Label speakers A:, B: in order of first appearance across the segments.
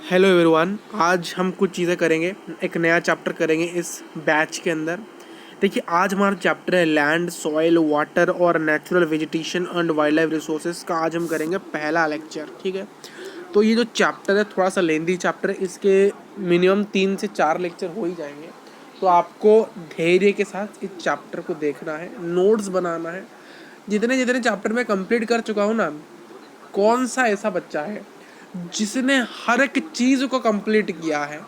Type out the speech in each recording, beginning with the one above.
A: Hello everyone, आज हम कुछ चीज़ें करेंगे। एक नया चैप्टर करेंगे इस बैच के अंदर। देखिए, आज हमारा चैप्टर है लैंड, सॉइल, वाटर और natural vegetation and wild life resources का। आज हम करेंगे पहला लेक्चर, ठीक है। तो ये जो चैप्टर है थोड़ा सा लेंदी चैप्टर है, इसके मिनिमम 3 से 4 लेक्चर हो ही जाएंगे। तो आपको धैर्य के साथ इस चैप्टर को देखना है, नोट्स बनाना है। जितने जितने चैप्टर मैं कंप्लीट कर चुका हूँ ना, कौन सा ऐसा बच्चा है जिसने हर एक चीज़ को कंप्लीट किया है,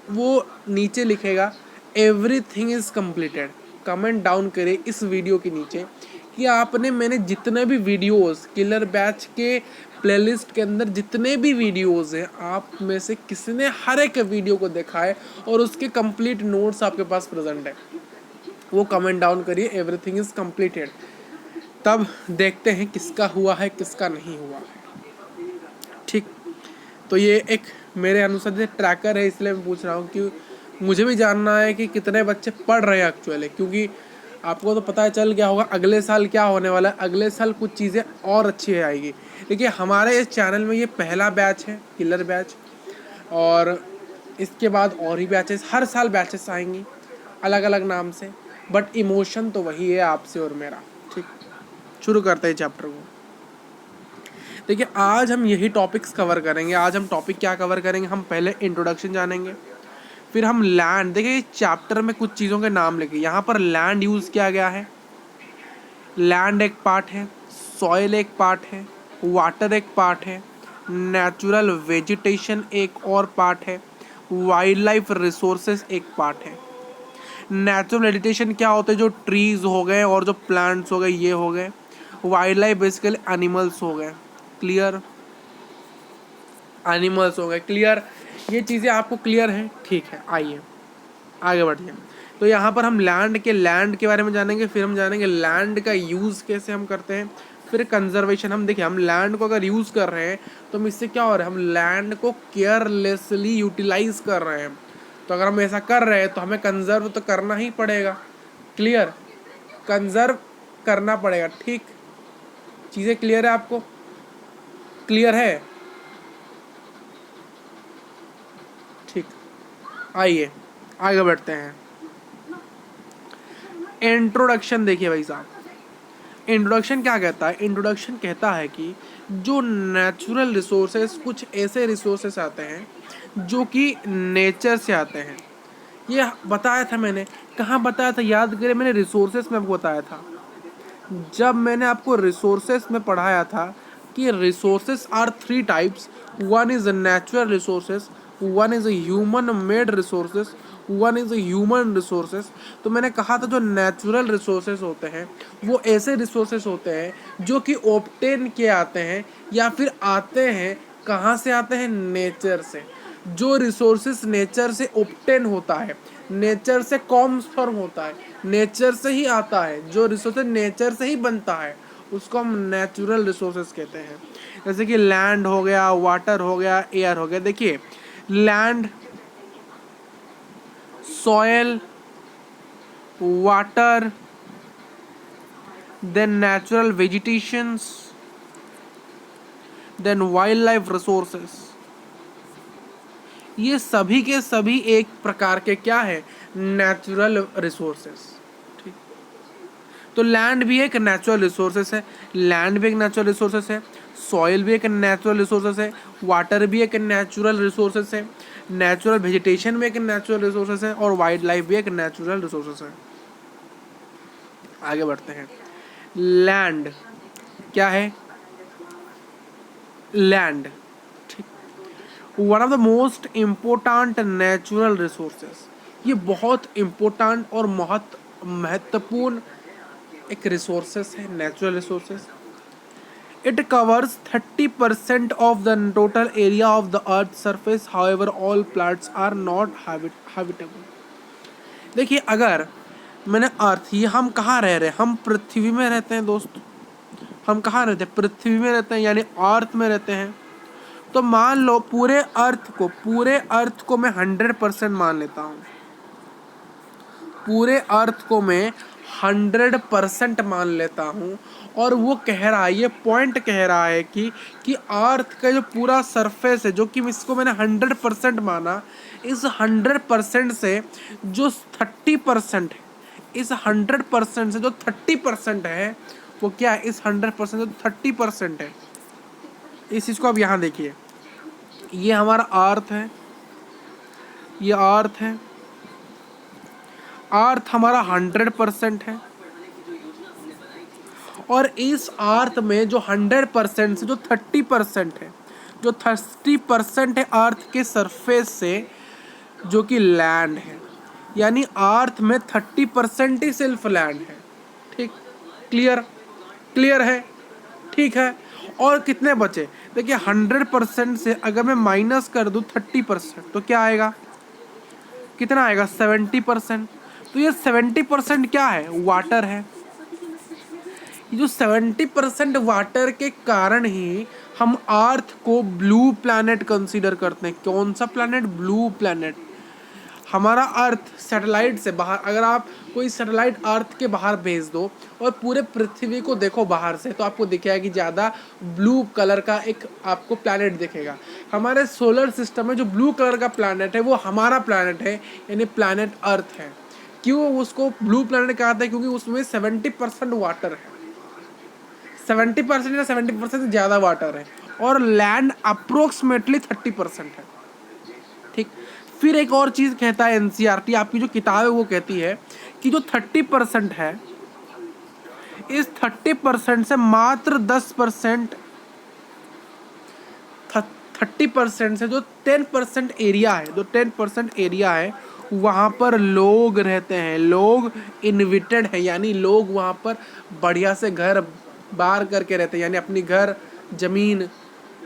A: वो नीचे लिखेगा everything is completed. Comment down करें इस वीडियो के नीचे कि आपने, मैंने जितने भी वीडियोस किलर बैच के प्लेलिस्ट के अंदर जितने भी वीडियोस हैं, आप में से किसने हर एक वीडियो को देखा है और उसके कंप्लीट नोट्स आपके पास प्रेजेंट है। वो कमेंट डाउन करिए एवरीथिंग इज़ कंप्लीटेड। तब देखते हैं किसका हुआ है किसका नहीं हुआ है, ठीक। तो ये एक मेरे अनुसार से ट्रैकर है, इसलिए मैं पूछ रहा हूँ कि मुझे भी जानना है कि कितने बच्चे पढ़ रहे हैं एक्चुअली, क्योंकि आपको तो पता है चल गया होगा अगले साल क्या होने वाला है। अगले साल कुछ चीज़ें और अच्छी आएगी। देखिए, हमारे इस चैनल में ये पहला बैच है, किलर बैच, और इसके बाद और ही बैचेस, हर साल बैचेस आएंगी अलग अलग नाम से, बट इमोशन तो वही है आपसे और मेरा, ठीक। शुरू करते हैं चैप्टर को। देखिए, आज हम यही टॉपिक्स कवर करेंगे। आज हम टॉपिक क्या कवर करेंगे, हम पहले इंट्रोडक्शन जानेंगे, फिर हम लैंड। देखिए, चैप्टर में कुछ चीज़ों के नाम लिखे, यहाँ पर लैंड यूज़ किया गया है। लैंड एक पार्ट है, सॉइल एक पार्ट है, वाटर एक पार्ट है, नेचुरल वेजिटेशन एक और पार्ट है, वाइल्ड लाइफ रिसोर्सेज एक पार्ट है। नेचुरल वेजिटेशन क्या होते हैं, जो ट्रीज हो गए और जो प्लांट्स हो गए, ये हो गए। वाइल्ड लाइफ बेसिकली एनिमल्स हो गए, क्लियर। एनिमल्स हो गए, क्लियर। ये चीज़ें आपको क्लियर हैं, ठीक है। आइए आगे बढ़िए। तो यहाँ पर हम लैंड के बारे में जानेंगे, फिर हम जानेंगे लैंड का यूज़ कैसे हम करते हैं, फिर कंजर्वेशन। हम देखिए, हम लैंड को अगर यूज़ कर रहे हैं तो हम इससे क्या हो रहा है, हम लैंड को केयरलेसली यूटिलाइज कर रहे हैं। तो अगर हम ऐसा कर रहे हैं तो हमें कंजर्व तो करना ही पड़ेगा, क्लियर। कंजर्व करना पड़ेगा, ठीक। चीज़ें क्लियर है आपको, क्लियर है, ठीक। आइए आगे बढ़ते हैं। इंट्रोडक्शन देखिए भाई साहब, इंट्रोडक्शन क्या कहता है। इंट्रोडक्शन कहता है कि जो नेचुरल रिसोर्सेस, कुछ ऐसे रिसोर्सेस आते हैं जो कि नेचर से आते हैं। ये बताया था मैंने, कहाँ बताया था, याद करें, मैंने रिसोर्सेस में आपको बताया था। जब मैंने आपको रिसोर्सेस में पढ़ाया था कि resources are 3 types, one is natural resources, one is human made resources, one is human resources. तो मैंने कहा था जो नेचुरल रिसोर्सेस होते हैं वो ऐसे रिसोर्सेस होते हैं जो कि ऑब्टेन किए आते हैं या फिर आते हैं, कहाँ से आते हैं, नेचर से। जो रिसोर्सेस नेचर से ऑब्टेन होता है, नेचर से कॉन्सफर्म होता है, नेचर से ही आता है, जो रिसोर्सेस नेचर से ही बनता है, उसको हम नेचुरल रिसोर्सेस कहते हैं। जैसे कि लैंड हो गया, वाटर हो गया, एयर हो गया। देखिए, land, soil, water, then natural vegetations, then wild life resources, ये सभी के सभी एक प्रकार के क्या है, नेचुरल रिसोर्सेस, ठीक। तो लैंड भी एक नेचुरल रिसोर्सेस है, लैंड भी एक नेचुरल रिसोर्सेस है, सॉइल भी एक नेचुरल रिसोर्सेस है, वाटर भी एक नेचुरल रिसोर्सेस है, नेचुरल वेजिटेशन भी एक नेचुरल रिसोर्सेस है, और वाइल्ड लाइफ भी एक नेचुरल रिसोर्सेस है। आगे बढ़ते हैं। लैंड क्या है, land, one of the most important natural resources. ये बहुत इम्पोर्टेंट और महत्वपूर्ण एक रिसोर्सेस है, natural resources. It covers 30% of the total area of the earth surface, however all plants are not habitable. देखिए, अगर मैंने अर्थ, ये हम कहाँ रह रहे हैं, हम पृथ्वी में रहते हैं दोस्त। हम कहाँ रहते हैं, पृथ्वी में रहते हैं, यानी अर्थ में रहते हैं। तो मान लो पूरे अर्थ को मैं 100% मान लेता हूँ। पूरे अर्थ को मैं 100% मान लेता हूँ, और वो कह रहा है, ये पॉइंट कह रहा है कि अर्थ का जो पूरा सरफेस है, जो कि इसको मैंने 100% माना, इस 100% से जो 30% है, इस 100% से जो 30% है, वो क्या है, इस 100% जो 30% है, इस चीज़ को आप यहाँ देखिए, ये हमारा अर्थ है, ये अर्थ है, अर्थ हमारा 100% है, और इस अर्थ में जो 100% से जो 30% है, जो 30% है अर्थ के सरफेस से, जो कि लैंड है, यानी अर्थ में 30% ही सिर्फ लैंड है। ठीक, क्लियर, क्लियर है, ठीक है। और कितने बचे, देखिए 100% से अगर मैं माइनस कर दूं 30%, तो क्या आएगा, कितना आएगा, 70%। तो ये 70% क्या है, वाटर है। ये जो 70% वाटर के कारण ही हम अर्थ को ब्लू प्लैनेट कंसीडर करते हैं। कौन सा प्लैनेट, ब्लू प्लैनेट। हमारा अर्थ सैटेलाइट से बाहर, अगर आप कोई सैटेलाइट अर्थ के बाहर भेज दो और पूरे पृथ्वी को देखो बाहर से, तो आपको दिखेगा कि ज़्यादा ब्लू कलर का एक आपको प्लैनेट दिखेगा। हमारे सोलर सिस्टम में जो ब्लू कलर का प्लैनेट है, वो हमारा प्लैनेट है, यानी प्लैनेट अर्थ है। क्यों उसको ब्लू प्लैनेट कहा जाता है, क्योंकि उसमें 70% वाटर है, 70% या 70% से ज़्यादा वाटर है, और लैंड अप्रोक्सीमेटली 30% है। ठीक, फिर एक और चीज़ कहता है एनसीईआरटी, आपकी जो किताब है वो कहती है कि जो 30% है, इस 30% से मात्र 10%, 30% से जो 10% एरिया है, जो 10% एरिया है, वहाँ पर लोग रहते हैं, लोग इन्विटेड है, यानी लोग वहाँ पर बढ़िया से घर बार करके रहते हैं, यानी अपनी घर, ज़मीन,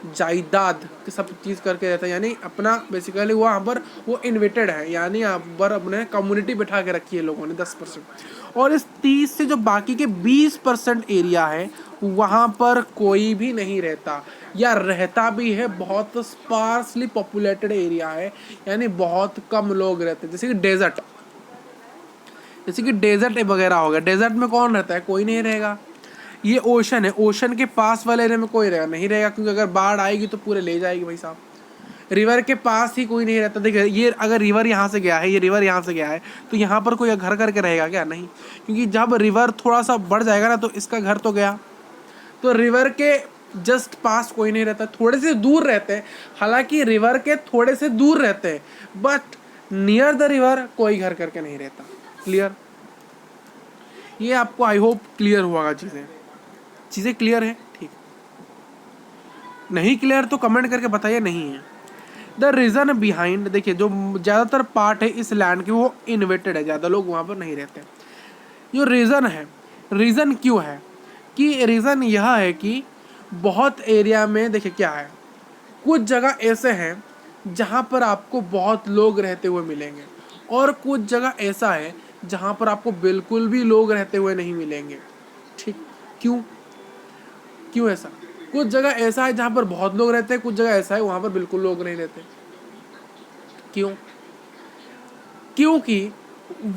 A: जायदाद सब चीज़ करके रहता है, यानी अपना बेसिकली वहाँ पर वो इन्विटेड है, यानी यहाँ पर अपने कम्युनिटी बैठा के रखी है लोगों ने 10%। और इस 30 से जो बाकी के 20% एरिया है, वहाँ पर कोई भी नहीं रहता, या रहता भी है बहुत स्पार्सली पॉपुलेटेड एरिया है, यानी बहुत कम लोग रहते हैं। जैसे कि डेजर्ट, जैसे कि डेजर्ट वगैरह हो गया, डेजर्ट में कौन रहता है, कोई नहीं रहेगा। ये ओशन है, ओशन के पास वाले एरिया में कोई रहेगा नहीं रहेगा, क्योंकि अगर बाढ़ आएगी तो पूरे ले जाएगी भाई साहब। रिवर के पास ही कोई नहीं रहता। देखिए, ये अगर रिवर यहाँ से गया है, ये रिवर यहाँ से गया है, तो यहाँ पर कोई घर करके रहेगा क्या, नहीं, क्योंकि जब रिवर थोड़ा सा बढ़ जाएगा ना, तो इसका घर तो गया। तो रिवर के जस्ट पास कोई नहीं रहता, थोड़े से दूर रहते हैं, हालांकि रिवर के थोड़े से दूर रहते हैं, बट नियर द रिवर कोई घर करके नहीं रहता। क्लियर, ये आपको आई होप क्लियर हुआ, चीज़ें क्लियर है। ठीक, नहीं क्लियर तो कमेंट करके बताइए नहीं है। द रीज़न बिहाइंड, देखिए जो ज़्यादातर पार्ट है इस लैंड की वो इन्वेटेड है, ज़्यादा लोग वहाँ पर नहीं रहते। जो रीज़न है, रीज़न क्यों है, कि रीज़न यह है कि बहुत एरिया में देखिए क्या है, कुछ जगह ऐसे हैं जहाँ पर आपको बहुत लोग रहते हुए मिलेंगे, और कुछ जगह ऐसा है जहाँ पर आपको बिल्कुल भी लोग रहते हुए नहीं मिलेंगे। ठीक, क्यों, क्यों ऐसा, कुछ जगह ऐसा है जहाँ पर बहुत लोग रहते हैं, कुछ जगह ऐसा है वहाँ पर बिल्कुल लोग नहीं रहते। क्यों, क्योंकि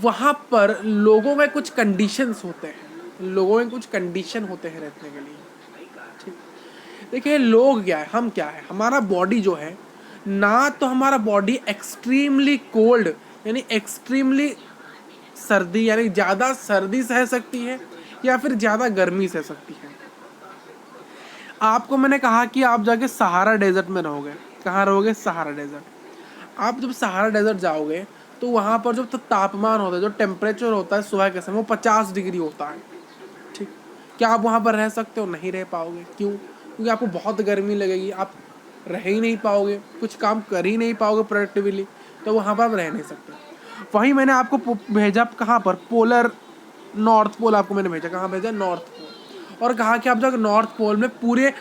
A: वहाँ पर लोगों में कुछ कंडीशंस होते हैं, लोगों में कुछ कंडीशन होते हैं रहने के लिए। ठीक, देखिए लोग क्या है, हम क्या है, हमारा बॉडी जो है ना, तो हमारा बॉडी एक्सट्रीमली कोल्ड यानी एक्सट्रीमली सर्दी, यानी ज़्यादा सर्दी सह सकती है, या फिर ज़्यादा गर्मी सह सकती है। आपको मैंने कहा कि आप जाके सहारा डेजर्ट में रहोगे, कहाँ रहोगे, सहारा डेजर्ट। आप जब सहारा डेजर्ट जाओगे तो वहाँ पर जो तापमान होता है, जो टेम्परेचर होता है सुबह के समय, वो 50 डिग्री होता है। ठीक, क्या आप वहाँ पर रह सकते हो, नहीं रह पाओगे। क्यों, क्योंकि आपको बहुत गर्मी लगेगी, आप रह ही नहीं पाओगे, कुछ काम कर ही नहीं पाओगे प्रोडक्टिवली, तो वहाँ पर आप रह नहीं सकते। वहीं मैंने आपको भेजा कहाँ पर, पोलर, नॉर्थ पोल आपको मैंने भेजा, कहाँ भेजा, नॉर्थ पोल, और कहा कि आप जाकर नॉर्थ पोल में पूरे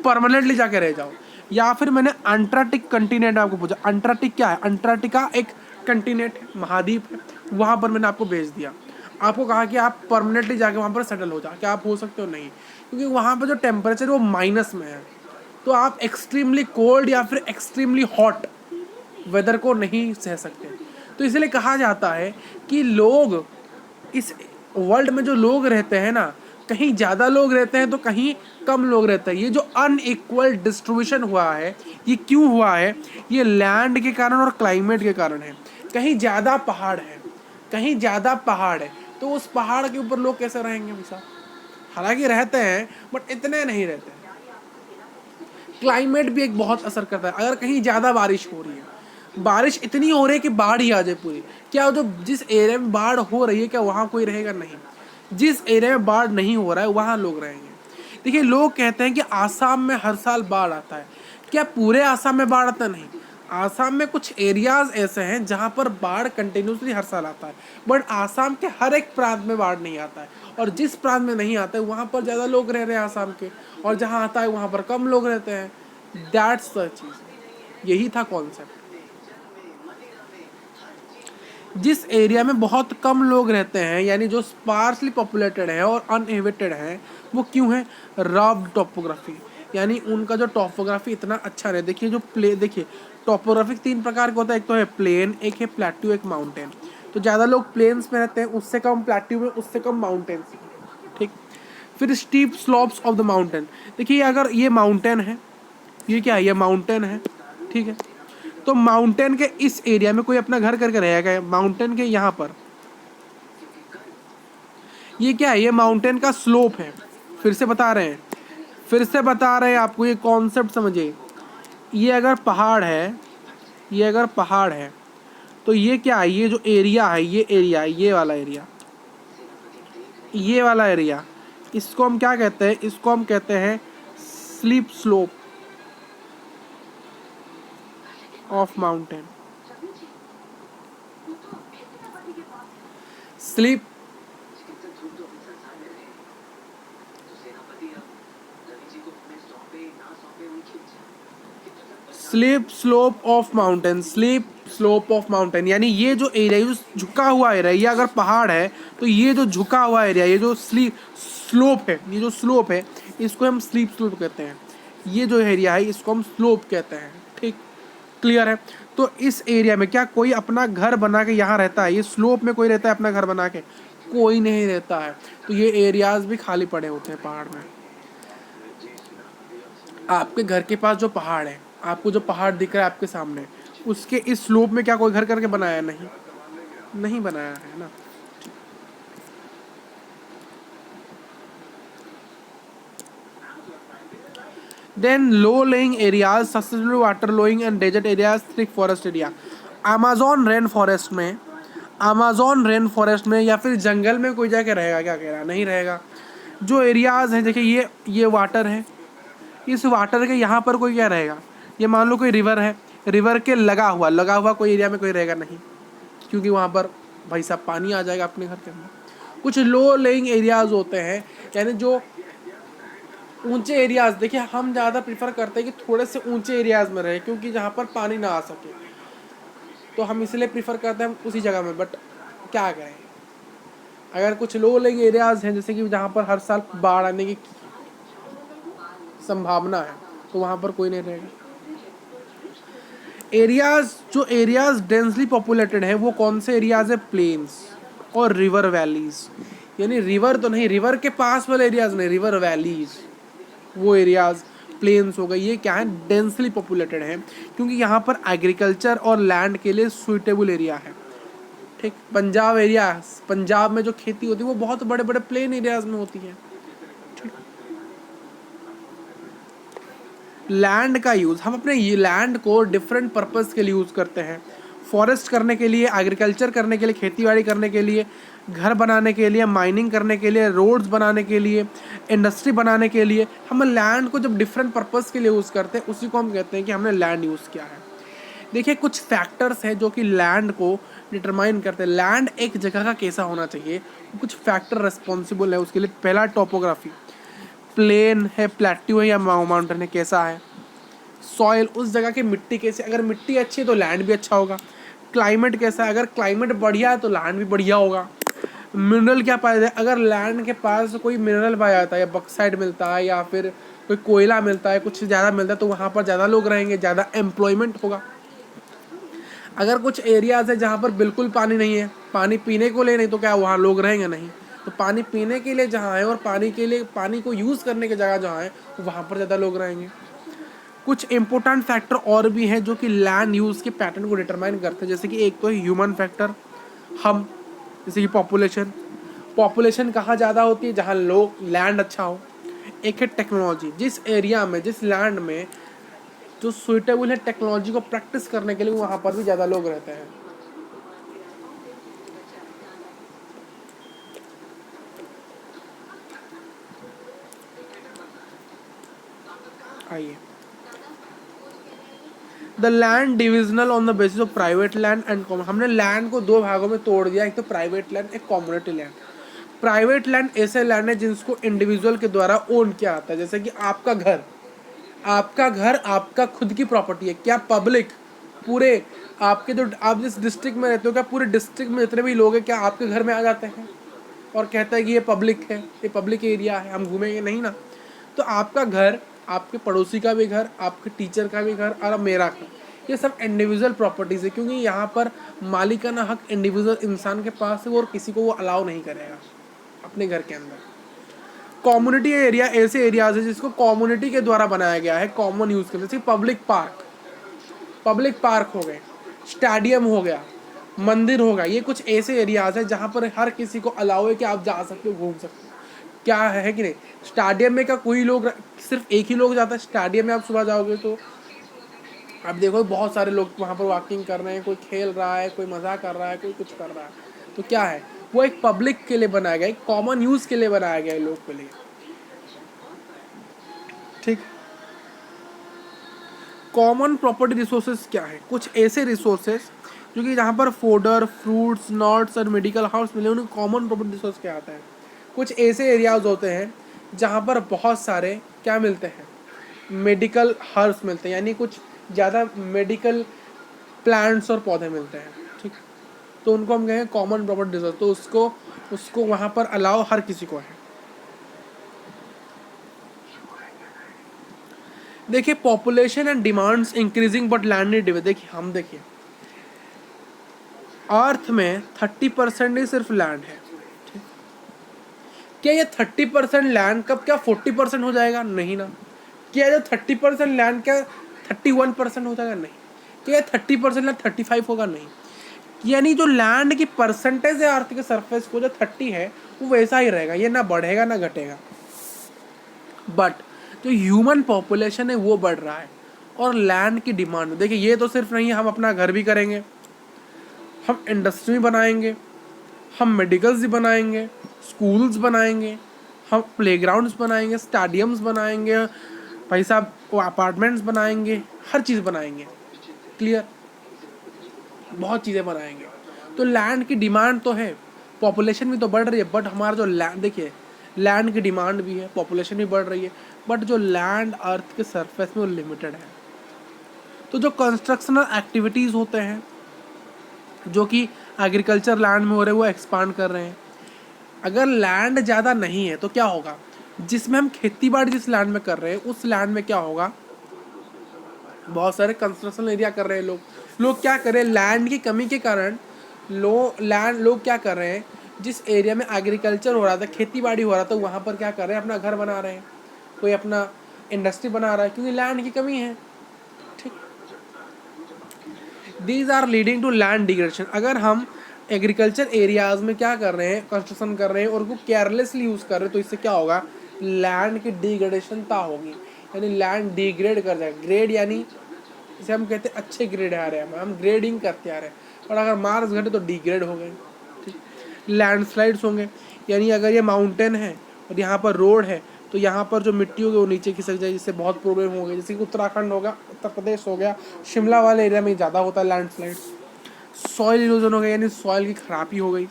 A: परमानेंटली जाके रह जाओ। या फिर मैंने अंटार्कटिक कंटिनेंट आपको पूछा, अंटार्कटिक क्या है, अंटार्कटिका एक कंटिनेंट है, महाद्वीप है, वहाँ पर मैंने आपको भेज दिया। आपको कहा कि आप परमानेंटली जाके वहाँ पर सेटल हो जाओ, क्या आप हो सकते हो, नहीं, क्योंकि वहाँ पर जो टेम्परेचर वो माइनस में है, तो आप एक्सट्रीमली कोल्ड या फिर एक्सट्रीमली हॉट वेदर को नहीं सह सकते। तो इसलिए कहा जाता है कि लोग इस वर्ल्ड में जो लोग रहते हैं ना, कहीं ज़्यादा लोग रहते हैं तो कहीं कम लोग रहते हैं। ये जो अनइक्वल डिस्ट्रीब्यूशन हुआ है, ये क्यों हुआ है? ये लैंड के कारण और क्लाइमेट के कारण है। कहीं ज़्यादा पहाड़ है, कहीं ज़्यादा पहाड़ है, तो उस पहाड़ के ऊपर लोग कैसे रहेंगे भाई साहब? हालांकि रहते हैं बट इतने नहीं रहते हैं। क्लाइमेट भी एक बहुत असर करता है। अगर कहीं ज़्यादा बारिश हो रही है, बारिश इतनी हो रही है कि बाढ़ ही आ जाए पूरी, क्या जो जिस एरिया में बाढ़ हो रही है क्या वहाँ कोई रहेगा? नहीं। जिस एरिया में बाढ़ नहीं हो रहा है वहाँ लोग रहेंगे। देखिए, लोग कहते हैं कि आसाम में हर साल बाढ़ आता है। क्या पूरे आसाम में बाढ़ आता? नहीं। आसाम में कुछ एरियाज ऐसे हैं जहाँ पर बाढ़ कंटिन्यूसली हर साल आता है, बट आसाम के हर एक प्रांत में बाढ़ नहीं आता है। और जिस प्रांत में नहीं आता है वहाँ पर ज़्यादा लोग रह रहे हैं आसाम के, और जहाँ आता है वहाँ पर कम लोग रहते हैं। दैट्स द चीज़, यही था कॉन्सेप्ट। जिस एरिया में बहुत कम लोग रहते हैं, यानी जो स्पार्सली पॉपुलेटेड है और अनइनहेबिटेड है, वो क्यों है? रफ टोपोग्राफी, यानी उनका जो टोपोग्राफी इतना अच्छा नहीं। देखिए, देखिए टोपोग्राफी 3 प्रकार का होता है। एक तो है प्लेन, एक है प्लेट्यू, एक माउंटेन। तो ज़्यादा लोग प्लेन्स में रहते हैं, उससे कम प्लेट्यू में, उससे कम माउंटेन्स। ठीक। फिर steep slopes of the mountain. देखिए, अगर ये माउंटेन है, ये क्या है? ये माउंटेन है, ठीक है। तो माउंटेन के इस एरिया में कोई अपना घर करके रहेगा? माउंटेन के यहाँ पर ये क्या है? ये माउंटेन का स्लोप है। फिर से बता रहे हैं, फिर से बता रहे हैं आपको, ये कॉन्सेप्ट समझिए। ये अगर पहाड़ है, ये अगर पहाड़ है, तो ये क्या है? ये जो एरिया है, ये एरिया, ये वाला एरिया, ये वाला एरिया, इसको हम क्या कहते हैं? इसको हम कहते हैं sleep slope of mountain. Sleep sleep slope of mountain, sleep slope of mountain, यानी ये जो एरिया, जो झुका हुआ एरिया, ये अगर पहाड़ है तो ये जो झुका हुआ एरिया, ये जो स्लोप है, ये जो स्लोप है, इसको हम स्लीप स्लोप कहते हैं। ये जो एरिया है इसको हम स्लोप कहते हैं। ठीक, क्लियर है? तो इस एरिया में क्या कोई अपना घर बना के यहाँ रहता है? ये स्लोप में कोई रहता है अपना घर बना के? कोई नहीं रहता है। तो ये एरियाज भी खाली पड़े होते हैं पहाड़ में। आपके घर के पास जो पहाड़ है, आपको जो पहाड़ दिख रहा है आपके सामने, उसके इस स्लोप में क्या कोई घर करके बनाया? नहीं, नहीं बनाया है ना। Then low lying areas, sustainable water logging and desert areas, thick forest area. Amazon rain forest में, अमेजोन रेन फॉरेस्ट में या फिर जंगल में कोई जाके रहेगा? क्या कह रहा? नहीं रहेगा। जो एरियाज हैं, देखिए ये वाटर है, इस वाटर के यहाँ पर कोई क्या रहेगा? ये मान लो कोई रिवर है, रिवर के लगा हुआ कोई एरिया में कोई रहेगा? नहीं, क्योंकि वहाँ पर भाई साहब पानी आ जाएगा अपने घर के अंदर। कुछ लो लेइंग एरियाज होते हैं, यानी जो ऊंचे एरियाज। देखिए, हम ज़्यादा प्रीफर करते हैं कि थोड़े से ऊंचे एरियाज में रहे, क्योंकि जहाँ पर पानी ना आ सके, तो हम इसलिए प्रीफर करते हैं उसी जगह में। बट क्या करें, अगर कुछ लो लेइंग एरियाज हैं, जैसे कि जहाँ पर हर साल बाढ़ आने की संभावना है, तो वहाँ पर कोई नहीं रहेगा। एरियाज, जो एरियाज डेंसली पॉपुलेटेड है, वो कौन से एरियाज है? प्लेन्स और रिवर वैलीज। यानी रिवर तो नहीं, रिवर के पास वाले एरियाज नहीं, रिवर वैलीज, वो एरियाज प्लेन्स हो गए। ये क्या है? डेंसली पॉपुलेटेड है, क्योंकि यहाँ पर एग्रीकल्चर और लैंड के लिए सुइटेबल एरिया है। ठीक, पंजाब एरिया, पंजाब में जो खेती होती है वो बहुत बड़े बड़े प्लेन एरियाज में होती है। लैंड का यूज़, हम अपने ये लैंड को डिफरेंट पर्पस के लिए यूज़ करते हैं। फॉरेस्ट करने के लिए, एग्रीकल्चर करने के लिए, खेतीबाड़ी करने के लिए, घर बनाने के लिए, माइनिंग करने के लिए, रोड्स बनाने के लिए, इंडस्ट्री बनाने के लिए। हम लैंड को जब डिफरेंट पर्पस के लिए यूज़ करते हैं, उसी को हम कहते हैं कि हमने लैंड यूज़ किया है। देखिए, कुछ फैक्टर्स हैं जो कि लैंड को डिटरमाइन करते हैं। लैंड एक जगह का कैसा होना चाहिए, कुछ फैक्टर रिस्पॉन्सिबल है उसके लिए। पहला, टोपोग्राफी, प्लेन है, प्लेट्यू है या माउंटेन है, कैसा है। सॉइल, उस जगह की मिट्टी कैसे, अगर मिट्टी अच्छी है तो लैंड भी अच्छा होगा। क्लाइमेट कैसा है, अगर क्लाइमेट बढ़िया है तो लैंड भी बढ़िया होगा। मिनरल क्या पाया जाए, अगर लैंड के पास कोई मिनरल पाया जाता है, या बक्साइड मिलता है, या फिर कोई कोयला मिलता है, कुछ ज़्यादा मिलता है, तो वहाँ पर ज़्यादा लोग रहेंगे, ज़्यादा एम्प्लॉयमेंट होगा। अगर कुछ एरियाज है जहाँ पर बिल्कुल पानी नहीं है, पानी पीने को ले नहीं, तो क्या वहाँ लोग रहेंगे? नहीं। तो पानी पीने के लिए जहाँ है और पानी के लिए पानी को यूज़ करने की जगह जहाँ है वहाँ पर ज़्यादा लोग रहेंगे। कुछ इंपॉर्टेंट फैक्टर और भी हैं जो कि लैंड यूज़ के पैटर्न को डिटरमाइन करते हैं, जैसे कि एक तो है ह्यूमन फैक्टर, हम, जैसे कि पॉपुलेशन। पॉपुलेशन कहाँ ज़्यादा होती है? जहाँ लोग, लैंड अच्छा हो। एक है टेक्नोलॉजी, जिस एरिया में, जिस लैंड में जो सुइटेबल है टेक्नोलॉजी को प्रैक्टिस करने के लिए वहाँ पर भी ज़्यादा लोग रहते हैं। आइए, the land divisional on the basis of private land and common. हमने लैंड को दो भागों में तोड़ दिया, एक तो प्राइवेट लैंड, एक कम्युनिटी लैंड। प्राइवेट लैंड ऐसे लैंड है जिसको इंडिविजुअल के द्वारा ओन किया जाता है, जैसे कि आपका घर, आपका घर आपका खुद की प्रॉपर्टी है। क्या पब्लिक, पूरे आपके जो, आप जिस डिस्ट्रिक्ट में रहते हो, क्या पूरे डिस्ट्रिक्ट में जितने भी लोग हैं क्या आपके घर में आ जाते हैं और कहता है कि ये पब्लिक है, ये पब्लिक एरिया है, हम घूमेंगे? नहीं ना। तो आपका घर, आपके पड़ोसी का भी घर, आपके टीचर का भी घर और मेरा घर, ये सब इंडिविजुअल प्रॉपर्टीज़ है, क्योंकि यहाँ पर मालिकाना हक इंडिविजुअल इंसान के पास है और किसी को वो अलाउ नहीं करेगा अपने घर के अंदर। कम्युनिटी एरिया ऐसे एरियाज है जिसको कम्युनिटी के द्वारा बनाया गया है कॉमन यूज़ के लिए, जैसे पब्लिक पार्क, पब्लिक पार्क हो गए, स्टेडियम हो गया, मंदिर होगा, ये कुछ ऐसे एरियाज है जहाँ पर हर किसी को अलाउ है कि आप जा सकते हो, घूम सकते हो। क्या है कि नहीं? स्टेडियम में क्या कोई लोग, सिर्फ एक ही लोग जाता है स्टेडियम में? आप सुबह जाओगे तो आप देखो बहुत सारे लोग वहाँ पर वॉकिंग कर रहे हैं, कोई खेल रहा है, कोई मज़ा कर रहा है, कोई कुछ कर रहा है। तो क्या है, वो एक पब्लिक के लिए बनाया गया, एक कॉमन यूज़ के लिए बनाया गया है, लोग के लिए। ठीक। कॉमन प्रॉपर्टी रिसोर्सेज क्या है? कुछ ऐसे रिसोर्सेज जो कि जहाँ पर फोडर, फ्रूट्स, नट्स और मेडिकल हाउस मिले, उन्हें कॉमन प्रॉपर्टी रिसोर्स क्या आता है। कुछ ऐसे एरियाज होते हैं जहाँ पर बहुत सारे क्या मिलते हैं, मेडिकल हर्ब्स मिलते हैं, यानी कुछ ज़्यादा मेडिकल प्लांट्स और पौधे मिलते हैं। ठीक। तो उनको हम कहेंगे कॉमन प्रॉपर्टी रिसोर्स। तो उसको उसको वहाँ पर अलाउ हर किसी को है। देखिए, population and demands increasing but land need Dewey. देखिए, हम देखिए अर्थ में 30% ही सिर्फ लैंड है। ठीक। क्या ये 30% लैंड कब क्या 40% हो जाएगा? नहीं ना। क्या ये 30% लैंड क्या 31% हो जाएगा? नहीं। क्या ये 30% लैंड 35 होगा? नहीं। यानी जो लैंड की परसेंटेज है अर्थ के सरफेस को, जो 30 है, वो वैसा ही रहेगा, ये ना बढ़ेगा ना घटेगा। बट जो ह्यूमन पॉपुलेशन है वो बढ़ रहा है और लैंड की डिमांड, देखिए ये तो सिर्फ नहीं है, हम अपना घर भी करेंगे, हम इंडस्ट्री बनाएंगे, हम मेडिकल्स भी बनाएंगे, स्कूल्स बनाएंगे, हम प्लेग्राउंड्स बनाएंगे, स्टेडियम्स बनाएंगे, भाई साहब वो अपार्टमेंट्स बनाएंगे, हर चीज़ बनाएंगे। क्लियर? बहुत चीज़ें बनाएंगे। तो लैंड की डिमांड तो है, पॉपुलेशन भी तो बढ़ रही है, बट हमारा जो लैंड, देखिए लैंड की डिमांड भी है, पॉपुलेशन भी बढ़ रही है, बट जो लैंड अर्थ के सरफेस में वो लिमिटेड है। तो जो कंस्ट्रक्शनल एक्टिविटीज़ होते हैं जो कि एग्रीकल्चर लैंड में हो रहे हैं वो एक्सपांड कर रहे हैं। अगर लैंड ज़्यादा नहीं है तो क्या होगा, जिसमें हम खेती बाड़ी जिस लैंड में कर रहे हैं उस लैंड में क्या होगा, बहुत सारे कंस्ट्रक्शन एरिया कर रहे हैं लोग क्या कर रहे हैं, लैंड की कमी के कारण लोग क्या कर रहे हैं, जिस एरिया में एग्रीकल्चर हो रहा था, खेती बाड़ी हो रहा था, वहाँ पर क्या कर रहे हैं, अपना घर बना रहे हैं, कोई अपना इंडस्ट्री बना रहा है, क्योंकि लैंड की कमी है। ठीक। These are leading to land degradation. अगर हम एग्रीकल्चर एरियाज में क्या कर रहे हैं, कंस्ट्रक्शन कर रहे हैं और उनको केयरलेसली यूज़ कर रहे हैं, तो इससे क्या होगा, लैंड की डिग्रेडेशनता होगी, यानी लैंड डिग्रेड कर जाएगा। ग्रेड यानी जैसे हम कहते हैं अच्छे ग्रेड आ रहे हैं, हम ग्रेडिंग करते आ रहे हैं, और अगर मार्क्स घटे तो डिग्रेड हो गए। ठीक। लैंडस्लाइड्स होंगे, यानी अगर ये माउंटेन है और यहाँ पर रोड है तो यहाँ पर जो मिट्टी होगी वो नीचे खिसक जाएगी, जिससे बहुत प्रॉब्लम हो गई। जैसे कि उत्तराखंड हो गया, उत्तर प्रदेश हो गया, शिमला वाले एरिया में ज़्यादा होता है लैंडस्लाइड। सॉइल इरोजन हो गया, यानी सॉइल की खराबी हो गई।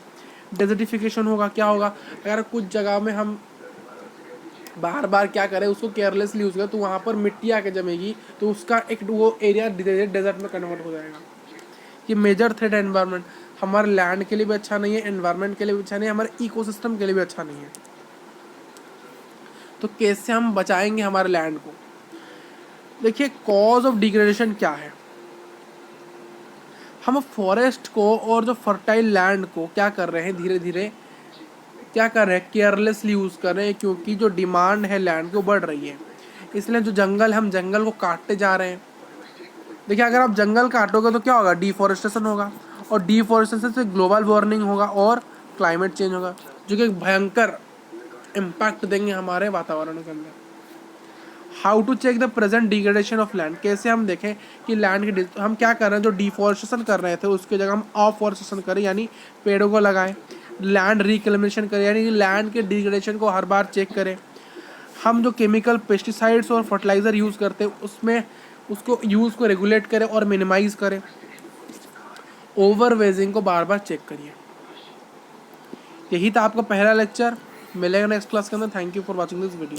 A: डेजर्टिफिकेशन होगा, क्या होगा, अगर कुछ जगह में हम बार बार क्या करें, उसको केयरलेसली यूज़ करें, तो वहाँ पर मिट्टी आके जमेगी, तो उसका एक वो एरिया डेजर्ट में कन्वर्ट हो जाएगा। ये मेजर थ्रेट है एनवायरनमेंट, हमारे लैंड के लिए भी अच्छा नहीं है, एनवायरनमेंट के लिए भी अच्छा नहीं है, हमारे इकोसिस्टम के लिए भी अच्छा नहीं है। तो कैसे हम बचाएंगे हमारे लैंड को? देखिए, कॉज ऑफ डिग्रेडेशन क्या है, हम फॉरेस्ट को और जो फर्टाइल लैंड को क्या कर रहे हैं, धीरे धीरे क्या कर रहे हैं, केयरलेसली यूज़ कर रहे हैं, क्योंकि जो डिमांड है लैंड की वो बढ़ रही है। इसलिए जो जंगल, हम जंगल को काटते जा रहे हैं। देखिए अगर आप जंगल काटोगे तो क्या होगा, डिफॉरेस्टेशन होगा, और डिफॉरेस्टेशन से ग्लोबल वार्मिंग होगा और क्लाइमेट चेंज होगा, जो कि एक भयंकर इम्पैक्ट देंगे हमारे वातावरण के अंदर। How to check the present degradation of land, कैसे हम देखें कि लैंड के हम क्या कर रहे हैं, जो डिफॉरेस्टेशन कर रहे थे उसकी जगह हम ऑफॉरेस्टेशन करें, यानी पेड़ों को लगाएं। लैंड रिक्लेमेशन करें, यानी लैंड के डिग्रेडेशन को हर बार चेक करें। हम जो केमिकल पेस्टिसाइड्स और फर्टिलाइज़र यूज़ करते हैं उसमें उसको यूज़ को रेगुलेट करें और मिनिमाइज़ करें। ओवर वेजिंग को बार बार चेक करिए। यही था आपका पहला लेक्चर। मिलेगा नेक्स्ट क्लास के अंदर। Thank you for watching this video.